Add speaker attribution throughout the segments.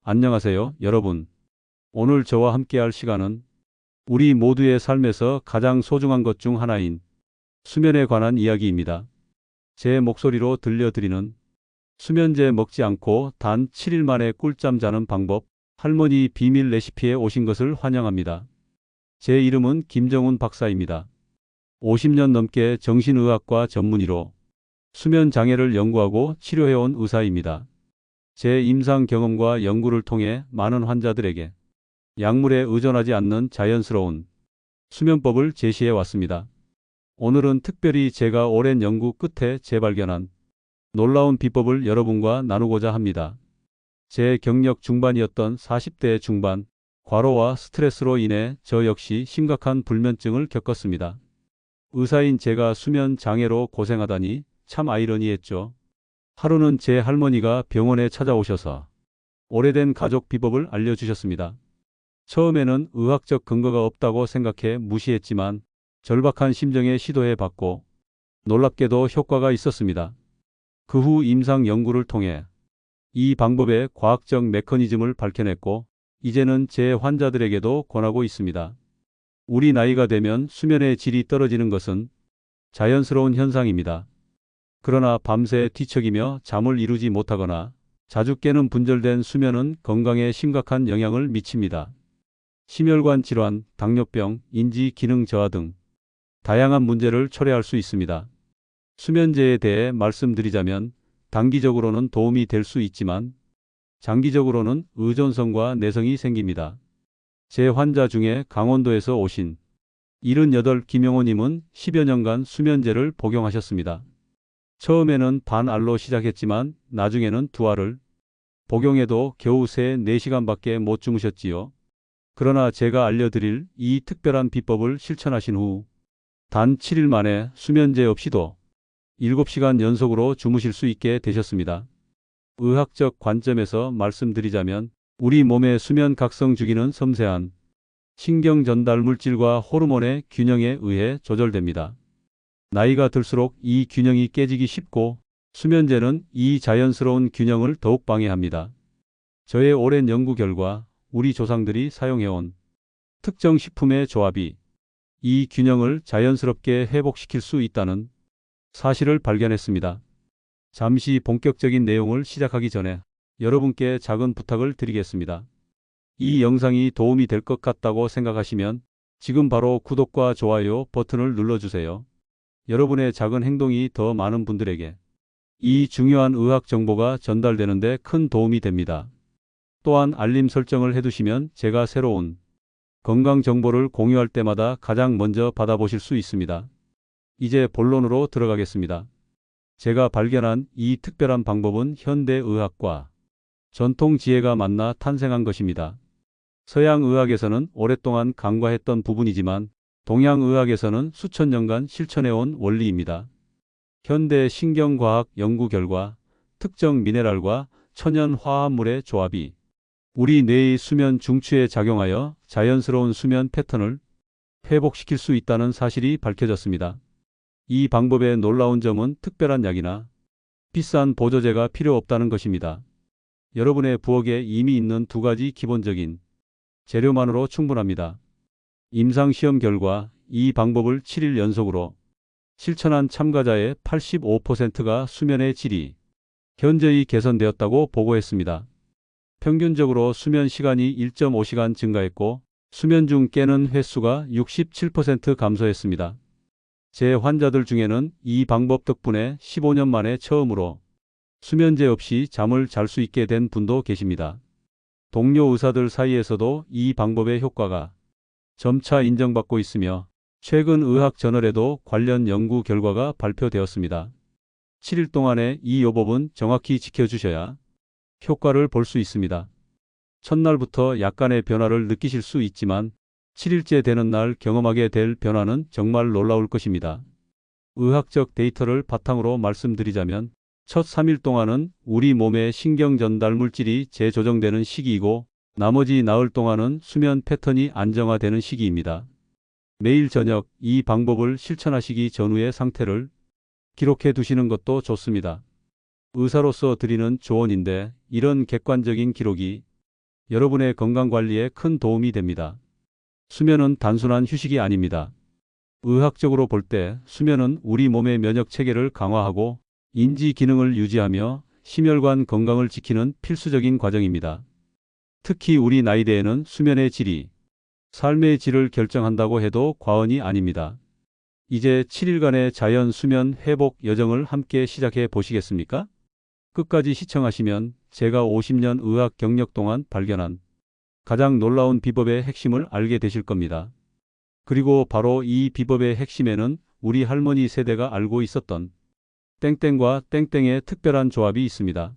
Speaker 1: 안녕하세요, 여러분. 오늘 저와 함께할 시간은 우리 모두의 삶에서 가장 소중한 것 중 하나인 수면에 관한 이야기입니다. 제 목소리로 들려드리는 수면제 먹지 않고 단 7일 만에 꿀잠 자는 방법, 할머니 비밀 레시피에 오신 것을 환영합니다. 제 이름은 김정훈 박사입니다. 50년 넘게 정신의학과 전문의로 수면 장애를 연구하고 치료해온 의사입니다. 제 임상 경험과 연구를 통해 많은 환자들에게 약물에 의존하지 않는 자연스러운 수면법을 제시해 왔습니다. 오늘은 특별히 제가 오랜 연구 끝에 재발견한 놀라운 비법을 여러분과 나누고자 합니다. 제 경력 중반이었던 40대 중반, 과로와 스트레스로 인해 저 역시 심각한 불면증을 겪었습니다. 의사인 제가 수면 장애로 고생하다니 참 아이러니했죠. 하루는 제 할머니가 병원에 찾아오셔서 오래된 가족 비법을 알려주셨습니다. 처음에는 의학적 근거가 없다고 생각해 무시했지만 절박한 심정에 시도해 봤고 놀랍게도 효과가 있었습니다. 그 후 임상 연구를 통해 이 방법의 과학적 메커니즘을 밝혀냈고 이제는 제 환자들에게도 권하고 있습니다. 우리 나이가 되면 수면의 질이 떨어지는 것은 자연스러운 현상입니다. 그러나 밤새 뒤척이며 잠을 이루지 못하거나 자주 깨는 분절된 수면은 건강에 심각한 영향을 미칩니다. 심혈관 질환, 당뇨병, 인지 기능 저하 등 다양한 문제를 초래할 수 있습니다. 수면제에 대해 말씀드리자면 단기적으로는 도움이 될 수 있지만 장기적으로는 의존성과 내성이 생깁니다. 제 환자 중에 강원도에서 오신 78 김영호님은 10여 년간 수면제를 복용하셨습니다. 처음에는 반알로 시작했지만 나중에는 두알을 복용해도 겨우 3, 4시간밖에 못 주무셨지요. 그러나 제가 알려드릴 이 특별한 비법을 실천하신 후 단 7일 만에 수면제 없이도 7시간 연속으로 주무실 수 있게 되셨습니다. 의학적 관점에서 말씀드리자면 우리 몸의 수면 각성 주기는 섬세한 신경 전달 물질과 호르몬의 균형에 의해 조절됩니다. 나이가 들수록 이 균형이 깨지기 쉽고 수면제는 이 자연스러운 균형을 더욱 방해합니다. 저의 오랜 연구 결과 우리 조상들이 사용해온 특정 식품의 조합이 이 균형을 자연스럽게 회복시킬 수 있다는 사실을 발견했습니다. 잠시 본격적인 내용을 시작하기 전에 여러분께 작은 부탁을 드리겠습니다. 이 영상이 도움이 될 것 같다고 생각하시면 지금 바로 구독과 좋아요 버튼을 눌러주세요. 여러분의 작은 행동이 더 많은 분들에게 이 중요한 의학 정보가 전달되는 데 큰 도움이 됩니다. 또한 알림 설정을 해두시면 제가 새로운 건강 정보를 공유할 때마다 가장 먼저 받아보실 수 있습니다. 이제 본론으로 들어가겠습니다. 제가 발견한 이 특별한 방법은 현대의학과 전통 지혜가 만나 탄생한 것입니다. 서양의학에서는 오랫동안 간과했던 부분이지만 동양의학에서는 수천 년간 실천해온 원리입니다. 현대 신경과학 연구 결과 특정 미네랄과 천연 화합물의 조합이 우리 뇌의 수면 중추에 작용하여 자연스러운 수면 패턴을 회복시킬 수 있다는 사실이 밝혀졌습니다. 이 방법의 놀라운 점은 특별한 약이나 비싼 보조제가 필요 없다는 것입니다. 여러분의 부엌에 이미 있는 두 가지 기본적인 재료만으로 충분합니다. 임상시험 결과 이 방법을 7일 연속으로 실천한 참가자의 85%가 수면의 질이 현저히 개선되었다고 보고했습니다. 평균적으로 수면 시간이 1.5시간 증가했고 수면 중 깨는 횟수가 67% 감소했습니다. 제 환자들 중에는 이 방법 덕분에 15년 만에 처음으로 수면제 없이 잠을 잘 수 있게 된 분도 계십니다. 동료 의사들 사이에서도 이 방법의 효과가 점차 인정받고 있으며 최근 의학 저널에도 관련 연구 결과가 발표되었습니다. 7일 동안의 이 요법은 정확히 지켜주셔야 효과를 볼 수 있습니다. 첫날부터 약간의 변화를 느끼실 수 있지만 7일째 되는 날 경험하게 될 변화는 정말 놀라울 것입니다. 의학적 데이터를 바탕으로 말씀드리자면 첫 3일 동안은 우리 몸의 신경 전달 물질이 재조정되는 시기이고 나머지 나흘 동안은 수면 패턴이 안정화되는 시기입니다. 매일 저녁 이 방법을 실천하시기 전후의 상태를 기록해 두시는 것도 좋습니다. 의사로서 드리는 조언인데 이런 객관적인 기록이 여러분의 건강 관리에 큰 도움이 됩니다. 수면은 단순한 휴식이 아닙니다. 의학적으로 볼 때 수면은 우리 몸의 면역 체계를 강화하고 인지 기능을 유지하며 심혈관 건강을 지키는 필수적인 과정입니다. 특히 우리 나이대에는 수면의 질이 삶의 질을 결정한다고 해도 과언이 아닙니다. 이제 7일간의 자연 수면 회복 여정을 함께 시작해 보시겠습니까? 끝까지 시청하시면 제가 50년 의학 경력 동안 발견한 가장 놀라운 비법의 핵심을 알게 되실 겁니다. 그리고 바로 이 비법의 핵심에는 우리 할머니 세대가 알고 있었던 땡땡과 땡땡의 특별한 조합이 있습니다.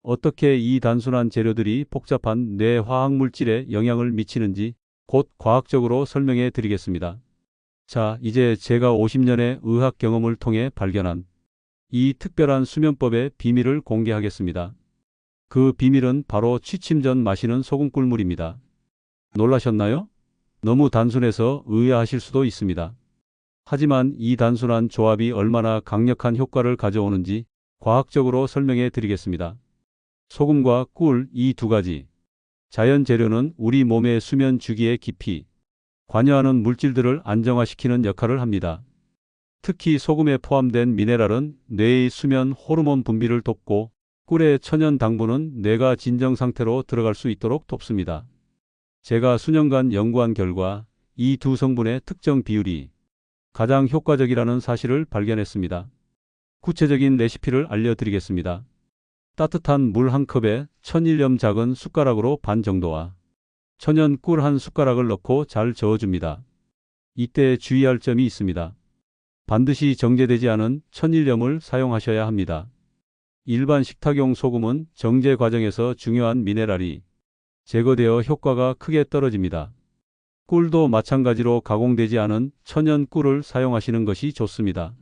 Speaker 1: 어떻게 이 단순한 재료들이 복잡한 뇌 화학 물질에 영향을 미치는지 곧 과학적으로 설명해 드리겠습니다. 자, 이제 제가 50년의 의학 경험을 통해 발견한 이 특별한 수면법의 비밀을 공개하겠습니다. 그 비밀은 바로 취침 전 마시는 소금 꿀물입니다. 놀라셨나요? 너무 단순해서 의아하실 수도 있습니다. 하지만 이 단순한 조합이 얼마나 강력한 효과를 가져오는지 과학적으로 설명해 드리겠습니다. 소금과 꿀, 이 두 가지 자연 재료는 우리 몸의 수면 주기에 깊이 관여하는 물질들을 안정화시키는 역할을 합니다. 특히 소금에 포함된 미네랄은 뇌의 수면 호르몬 분비를 돕고 꿀의 천연 당분은 뇌가 진정 상태로 들어갈 수 있도록 돕습니다. 제가 수년간 연구한 결과 이 두 성분의 특정 비율이 가장 효과적이라는 사실을 발견했습니다. 구체적인 레시피를 알려드리겠습니다. 따뜻한 물 한 컵에 천일염 작은 숟가락으로 반 정도와 천연 꿀 한 숟가락을 넣고 잘 저어줍니다. 이때 주의할 점이 있습니다. 반드시 정제되지 않은 천일염을 사용하셔야 합니다. 일반 식탁용 소금은 정제 과정에서 중요한 미네랄이 제거되어 효과가 크게 떨어집니다. 꿀도 마찬가지로 가공되지 않은 천연 꿀을 사용하시는 것이 좋습니다.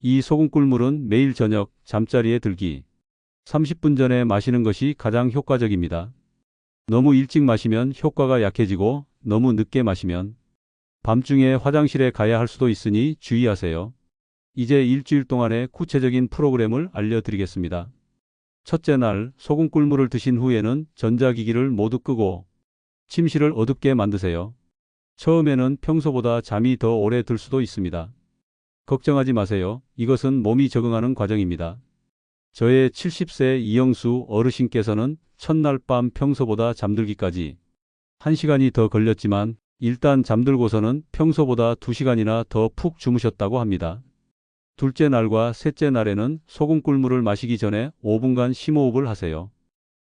Speaker 1: 이 소금 꿀물은 매일 저녁 잠자리에 들기 30분 전에 마시는 것이 가장 효과적입니다. 너무 일찍 마시면 효과가 약해지고 너무 늦게 마시면 밤중에 화장실에 가야 할 수도 있으니 주의하세요. 이제 일주일 동안의 구체적인 프로그램을 알려드리겠습니다. 첫째 날, 소금 꿀물을 드신 후에는 전자기기를 모두 끄고 침실을 어둡게 만드세요. 처음에는 평소보다 잠이 더 오래 들 수도 있습니다. 걱정하지 마세요. 이것은 몸이 적응하는 과정입니다. 저의 70세 이영수 어르신께서는 첫날 밤 평소보다 잠들기까지 1시간이 더 걸렸지만 일단 잠들고서는 평소보다 2시간이나 더 푹 주무셨다고 합니다. 둘째 날과 셋째 날에는 소금 꿀물을 마시기 전에 5분간 심호흡을 하세요.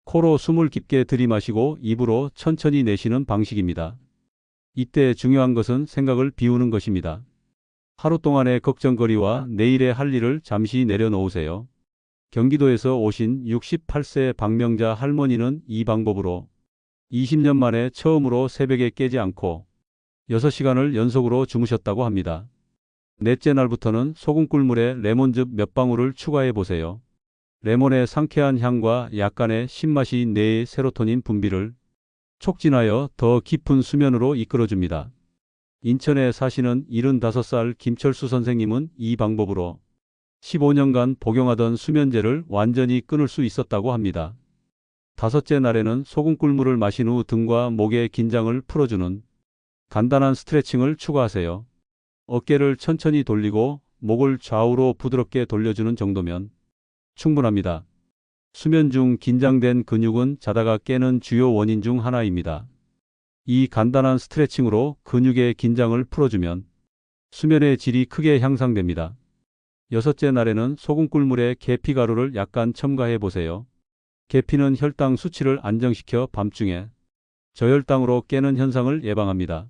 Speaker 1: 코로 숨을 깊게 들이마시고 입으로 천천히 내쉬는 방식입니다. 이때 중요한 것은 생각을 비우는 것입니다. 하루 동안의 걱정거리와 내일의 할 일을 잠시 내려놓으세요. 경기도에서 오신 68세 박명자 할머니는 이 방법으로 20년 만에 처음으로 새벽에 깨지 않고 6시간을 연속으로 주무셨다고 합니다. 넷째 날부터는 소금 꿀물에 레몬즙 몇 방울을 추가해 보세요. 레몬의 상쾌한 향과 약간의 신맛이 뇌의 세로토닌 분비를 촉진하여 더 깊은 수면으로 이끌어줍니다. 인천에 사시는 75살 김철수 선생님은 이 방법으로 15년간 복용하던 수면제를 완전히 끊을 수 있었다고 합니다. 다섯째 날에는 소금 꿀물을 마신 후 등과 목의 긴장을 풀어주는 간단한 스트레칭을 추가하세요. 어깨를 천천히 돌리고 목을 좌우로 부드럽게 돌려주는 정도면 충분합니다. 수면 중 긴장된 근육은 자다가 깨는 주요 원인 중 하나입니다. 이 간단한 스트레칭으로 근육의 긴장을 풀어주면 수면의 질이 크게 향상됩니다. 여섯째 날에는 소금 꿀물에 계피가루를 약간 첨가해 보세요. 계피는 혈당 수치를 안정시켜 밤중에 저혈당으로 깨는 현상을 예방합니다.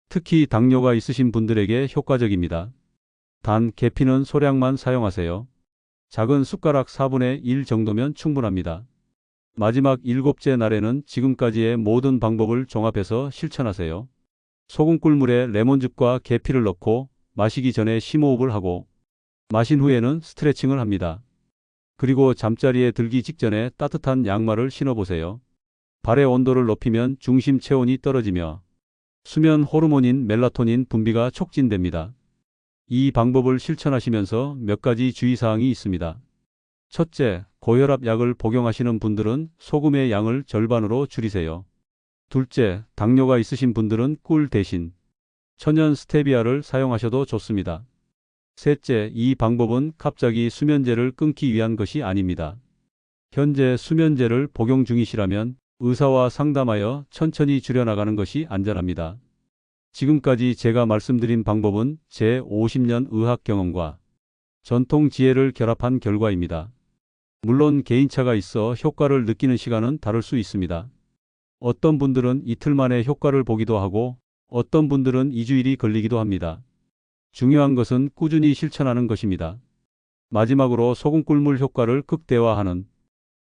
Speaker 1: 특히 당뇨가 있으신 분들에게 효과적입니다. 단 계피는 소량만 사용하세요. 작은 숟가락 4분의 1 정도면 충분합니다. 마지막 일곱째 날에는 지금까지의 모든 방법을 종합해서 실천하세요. 소금 꿀물에 레몬즙과 계피를 넣고 마시기 전에 심호흡을 하고 마신 후에는 스트레칭을 합니다. 그리고 잠자리에 들기 직전에 따뜻한 양말을 신어보세요. 발의 온도를 높이면 중심 체온이 떨어지며 수면 호르몬인 멜라토닌 분비가 촉진됩니다. 이 방법을 실천하시면서 몇 가지 주의사항이 있습니다. 첫째, 고혈압 약을 복용하시는 분들은 소금의 양을 절반으로 줄이세요. 둘째, 당뇨가 있으신 분들은 꿀 대신 천연 스테비아를 사용하셔도 좋습니다. 셋째, 이 방법은 갑자기 수면제를 끊기 위한 것이 아닙니다. 현재 수면제를 복용 중이시라면 의사와 상담하여 천천히 줄여나가는 것이 안전합니다. 지금까지 제가 말씀드린 방법은 제 50년 의학 경험과 전통 지혜를 결합한 결과입니다. 물론 개인차가 있어 효과를 느끼는 시간은 다를 수 있습니다. 어떤 분들은 이틀 만에 효과를 보기도 하고 어떤 분들은 2주일이 걸리기도 합니다. 중요한 것은 꾸준히 실천하는 것입니다. 마지막으로 소금 꿀물 효과를 극대화하는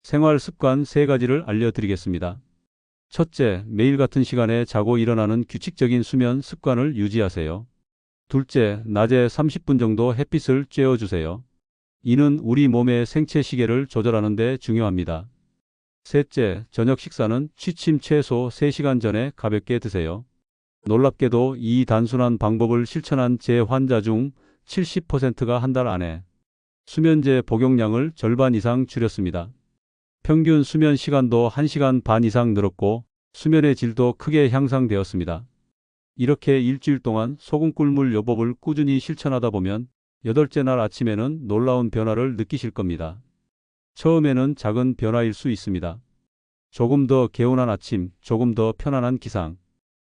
Speaker 1: 생활 습관 3가지를 알려드리겠습니다. 첫째, 매일 같은 시간에 자고 일어나는 규칙적인 수면 습관을 유지하세요. 둘째, 낮에 30분 정도 햇빛을 쬐어주세요. 이는 우리 몸의 생체 시계를 조절하는 데 중요합니다. 셋째, 저녁 식사는 취침 최소 3시간 전에 가볍게 드세요. 놀랍게도 이 단순한 방법을 실천한 제 환자 중 70%가 한 달 안에 수면제 복용량을 절반 이상 줄였습니다. 평균 수면 시간도 1시간 반 이상 늘었고 수면의 질도 크게 향상되었습니다. 이렇게 일주일 동안 소금 꿀물 요법을 꾸준히 실천하다 보면 8째 날 아침에는 놀라운 변화를 느끼실 겁니다. 처음에는 작은 변화일 수 있습니다. 조금 더 개운한 아침, 조금 더 편안한 기상.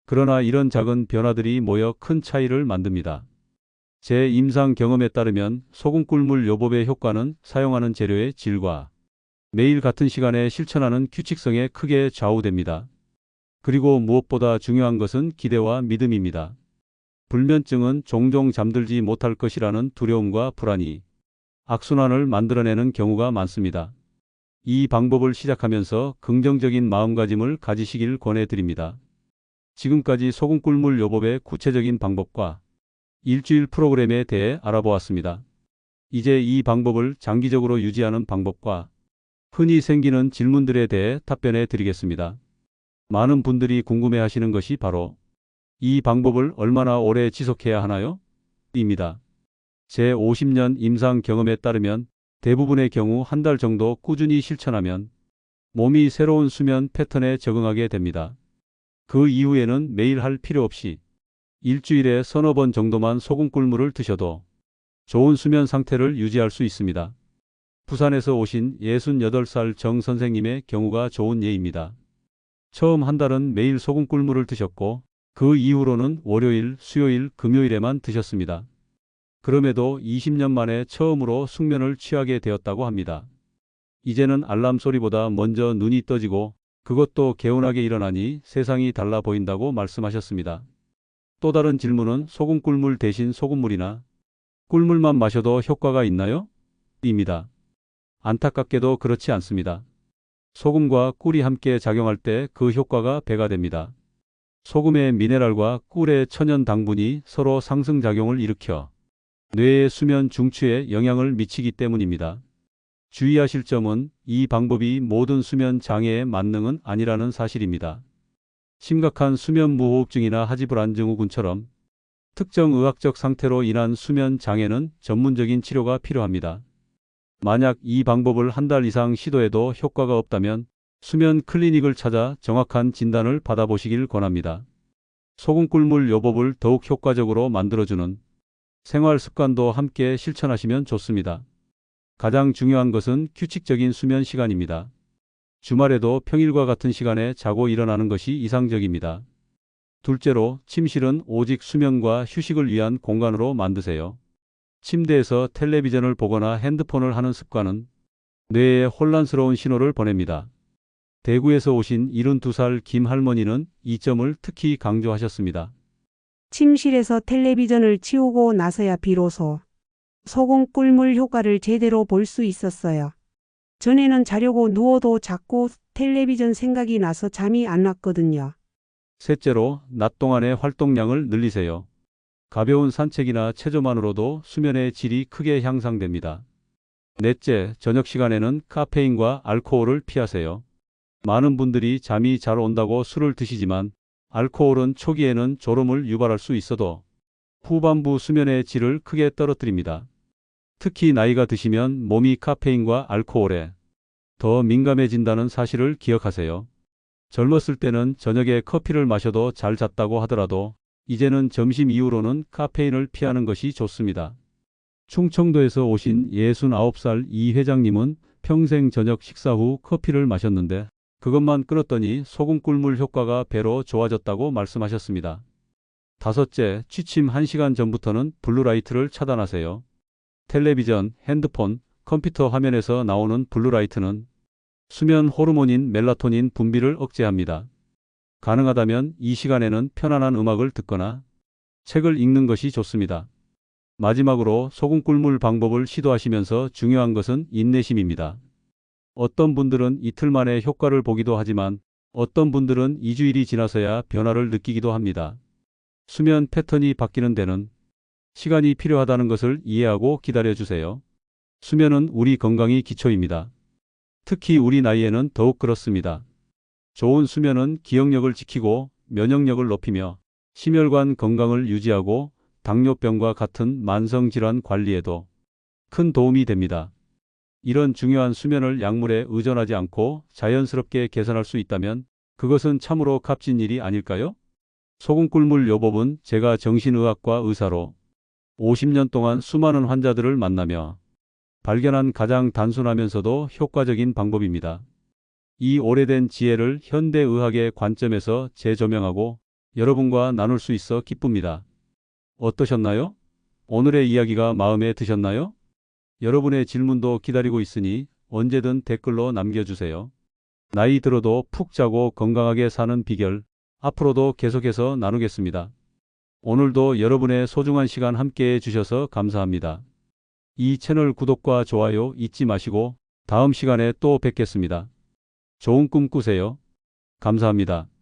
Speaker 1: 그러나 이런 작은 변화들이 모여 큰 차이를 만듭니다. 제 임상 경험에 따르면 소금 꿀물 요법의 효과는 사용하는 재료의 질과 매일 같은 시간에 실천하는 규칙성에 크게 좌우됩니다. 그리고 무엇보다 중요한 것은 기대와 믿음입니다. 불면증은 종종 잠들지 못할 것이라는 두려움과 불안이 악순환을 만들어내는 경우가 많습니다. 이 방법을 시작하면서 긍정적인 마음가짐을 가지시길 권해드립니다. 지금까지 소금 꿀물 요법의 구체적인 방법과 일주일 프로그램에 대해 알아보았습니다. 이제 이 방법을 장기적으로 유지하는 방법과 흔히 생기는 질문들에 대해 답변해 드리겠습니다. 많은 분들이 궁금해하시는 것이 바로 이 방법을 얼마나 오래 지속해야 하나요? 입니다. 제 50년 임상 경험에 따르면 대부분의 경우 한 달 정도 꾸준히 실천하면 몸이 새로운 수면 패턴에 적응하게 됩니다. 그 이후에는 매일 할 필요 없이 일주일에 서너 번 정도만 소금 꿀물을 드셔도 좋은 수면 상태를 유지할 수 있습니다. 부산에서 오신 68살 정 선생님의 경우가 좋은 예입니다. 처음 한 달은 매일 소금 꿀물을 드셨고 그 이후로는 월요일, 수요일, 금요일에만 드셨습니다. 그럼에도 20년 만에 처음으로 숙면을 취하게 되었다고 합니다. 이제는 알람 소리보다 먼저 눈이 떠지고 그것도 개운하게 일어나니 세상이 달라 보인다고 말씀하셨습니다. 또 다른 질문은 소금 꿀물 대신 소금물이나 꿀물만 마셔도 효과가 있나요? 입니다. 안타깝게도 그렇지 않습니다. 소금과 꿀이 함께 작용할 때 그 효과가 배가 됩니다. 소금의 미네랄과 꿀의 천연 당분이 서로 상승작용을 일으켜 뇌의 수면 중추에 영향을 미치기 때문입니다. 주의하실 점은 이 방법이 모든 수면 장애의 만능은 아니라는 사실입니다. 심각한 수면 무호흡증이나 하지불안 증후군처럼 특정 의학적 상태로 인한 수면 장애는 전문적인 치료가 필요합니다. 만약 이 방법을 한 달 이상 시도해도 효과가 없다면 수면 클리닉을 찾아 정확한 진단을 받아보시길 권합니다. 소금 꿀물 요법을 더욱 효과적으로 만들어주는 생활 습관도 함께 실천하시면 좋습니다. 가장 중요한 것은 규칙적인 수면 시간입니다. 주말에도 평일과 같은 시간에 자고 일어나는 것이 이상적입니다. 둘째로, 침실은 오직 수면과 휴식을 위한 공간으로 만드세요. 침대에서 텔레비전을 보거나 핸드폰을 하는 습관은 뇌에 혼란스러운 신호를 보냅니다. 대구에서 오신 72살 김 할머니는 이 점을 특히 강조하셨습니다.
Speaker 2: 침실에서 텔레비전을 치우고 나서야 비로소 소금 꿀물 효과를 제대로 볼 수 있었어요. 전에는 자려고 누워도 자꾸 텔레비전 생각이 나서 잠이 안 왔거든요.
Speaker 1: 셋째로, 낮 동안의 활동량을 늘리세요. 가벼운 산책이나 체조만으로도 수면의 질이 크게 향상됩니다. 넷째, 저녁 시간에는 카페인과 알코올을 피하세요. 많은 분들이 잠이 잘 온다고 술을 드시지만 알코올은 초기에는 졸음을 유발할 수 있어도 후반부 수면의 질을 크게 떨어뜨립니다. 특히 나이가 드시면 몸이 카페인과 알코올에 더 민감해진다는 사실을 기억하세요. 젊었을 때는 저녁에 커피를 마셔도 잘 잤다고 하더라도 이제는 점심 이후로는 카페인을 피하는 것이 좋습니다. 충청도에서 오신 69살 이 회장님은 평생 저녁 식사 후 커피를 마셨는데 그것만 끊었더니 소금 꿀물 효과가 배로 좋아졌다고 말씀하셨습니다. 다섯째, 취침 1시간 전부터는 블루라이트를 차단하세요. 텔레비전, 핸드폰, 컴퓨터 화면에서 나오는 블루라이트는 수면 호르몬인 멜라토닌 분비를 억제합니다. 가능하다면 이 시간에는 편안한 음악을 듣거나 책을 읽는 것이 좋습니다. 마지막으로 소금 꿀물 방법을 시도하시면서 중요한 것은 인내심입니다. 어떤 분들은 이틀 만에 효과를 보기도 하지만 어떤 분들은 2주일이 지나서야 변화를 느끼기도 합니다. 수면 패턴이 바뀌는 데는 시간이 필요하다는 것을 이해하고 기다려주세요. 수면은 우리 건강이 기초입니다. 특히 우리 나이에는 더욱 그렇습니다. 좋은 수면은 기억력을 지키고 면역력을 높이며 심혈관 건강을 유지하고 당뇨병과 같은 만성질환 관리에도 큰 도움이 됩니다. 이런 중요한 수면을 약물에 의존하지 않고 자연스럽게 개선할 수 있다면 그것은 참으로 값진 일이 아닐까요? 소금 꿀물 요법은 제가 정신의학과 의사로 50년 동안 수많은 환자들을 만나며 발견한 가장 단순하면서도 효과적인 방법입니다. 이 오래된 지혜를 현대의학의 관점에서 재조명하고 여러분과 나눌 수 있어 기쁩니다. 어떠셨나요? 오늘의 이야기가 마음에 드셨나요? 여러분의 질문도 기다리고 있으니 언제든 댓글로 남겨주세요. 나이 들어도 푹 자고 건강하게 사는 비결, 앞으로도 계속해서 나누겠습니다. 오늘도 여러분의 소중한 시간 함께해 주셔서 감사합니다. 이 채널 구독과 좋아요 잊지 마시고 다음 시간에 또 뵙겠습니다. 좋은 꿈 꾸세요. 감사합니다.